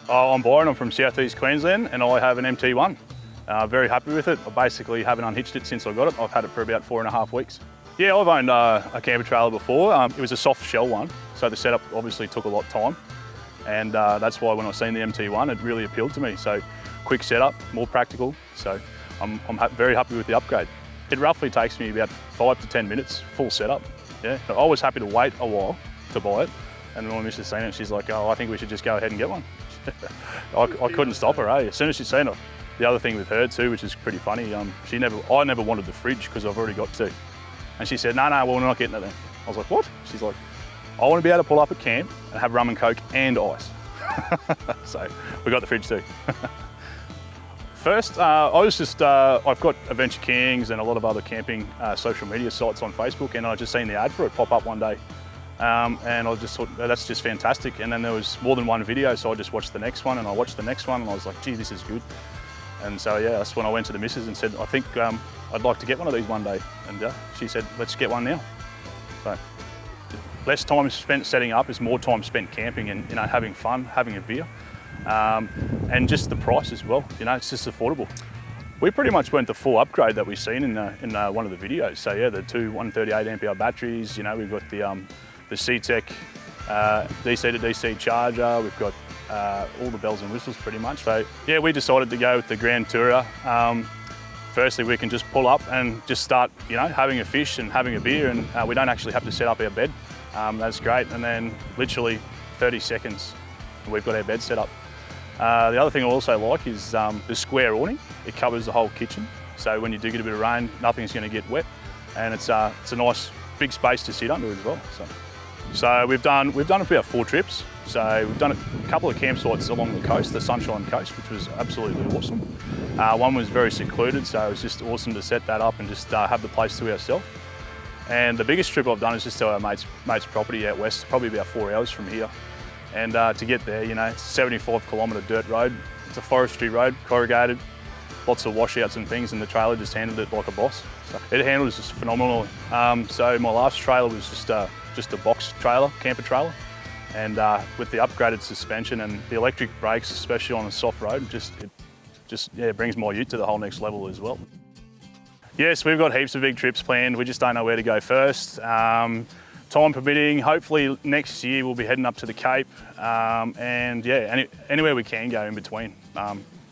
I'm Byron, I'm from Southeast Queensland and I have an MT1. Very happy with it. I basically haven't unhitched it since I got it. I've had it for about 4.5 weeks. Yeah, I've owned a camper trailer before. It was a soft shell one, so the setup obviously took a lot of time. And that's why when I seen the MT1, it really appealed to me. So quick setup, more practical. So I'm very happy with the upgrade. It roughly takes me about 5 to 10 minutes, full setup. Yeah, I was happy to wait a while to buy it. And when my missus seen it, she's like, oh, I think we should just go ahead and get one. I couldn't stop her, eh? As soon as she's seen it. The other thing with her too, which is pretty funny, I never wanted the fridge because I've already got two. And she said, no, well, we're not getting it then. I was like, what? She's like, I want to be able to pull up at camp and have rum and coke and ice. So we got the fridge too. First, I've got Adventure Kings and a lot of other camping social media sites on Facebook, and I just seen the ad for it pop up one day. And I just thought, that's just fantastic. And then there was more than one video, so I just watched the next one and I watched the next one and I was like, gee, this is good. And so yeah, that's when I went to the missus and said, I think I'd like to get one of these one day. And she said, let's get one now. So less time spent setting up is more time spent camping and having fun, having a beer. And just the price as well, it's just affordable. We pretty much went the full upgrade that we've seen in one of the videos. So yeah, the two 138 ampere batteries, we've got the C-Tech DC to DC charger, we've got all the bells and whistles pretty much. So yeah, we decided to go with the Grand Tourer. Firstly, we can just pull up and just start, having a fish and having a beer, and we don't actually have to set up our bed. That's great. And then literally 30 seconds, we've got our bed set up. The other thing I also like is the square awning. It covers the whole kitchen. So when you do get a bit of rain, nothing's going to get wet. And it's a nice big space to sit under as well. So we've done about 4 trips. So we've done a couple of campsites along the coast, the Sunshine Coast, which was absolutely awesome. One was very secluded, so it was just awesome to set that up and just have the place to ourselves. And the biggest trip I've done is just to our mate's property out west, probably about 4 hours from here. And to get there, it's a 75-kilometre dirt road. It's a forestry road, corrugated, lots of washouts and things, and the trailer just handled it like a boss. So it handled it just phenomenally. So my last trailer was just a box trailer, camper trailer. And with the upgraded suspension and the electric brakes, especially on a soft road, it brings my ute to the whole next level as well. Yes, we've got heaps of big trips planned. We just don't know where to go first. Time permitting, hopefully next year we'll be heading up to the Cape, and yeah, anywhere we can go in between.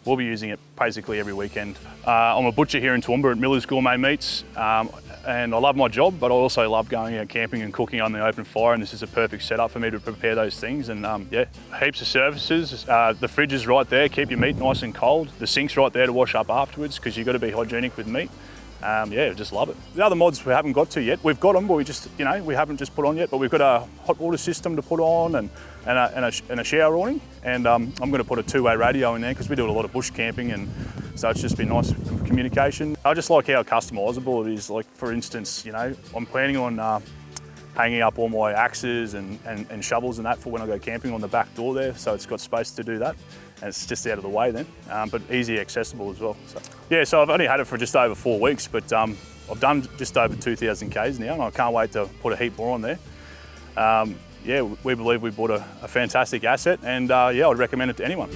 We'll be using it basically every weekend. I'm a butcher here in Toowoomba at Miller's Gourmet Meats, and I love my job, but I also love going out camping and cooking on the open fire, and this is a perfect setup for me to prepare those things. And yeah, heaps of services. The fridge is right there, keep your meat nice and cold. The sink's right there to wash up afterwards, because you've got to be hygienic with meat. Yeah, just love it. The other mods we haven't got to yet. We've got them, but we haven't just put on yet. But we've got a hot water system to put on and a shower awning. And I'm going to put a 2-way radio in there because we do a lot of bush camping, and so it's just been nice for communication. I just like how customisable it is. Like for instance, I'm planning on hanging up all my axes and shovels and that for when I go camping on the back door there. So it's got space to do that. And it's just out of the way then, but easy accessible as well. So, yeah, so I've only had it for just over 4 weeks, but I've done just over 2,000 Ks now, and I can't wait to put a heap more on there. Yeah, we believe we bought a fantastic asset, and yeah, I'd recommend it to anyone.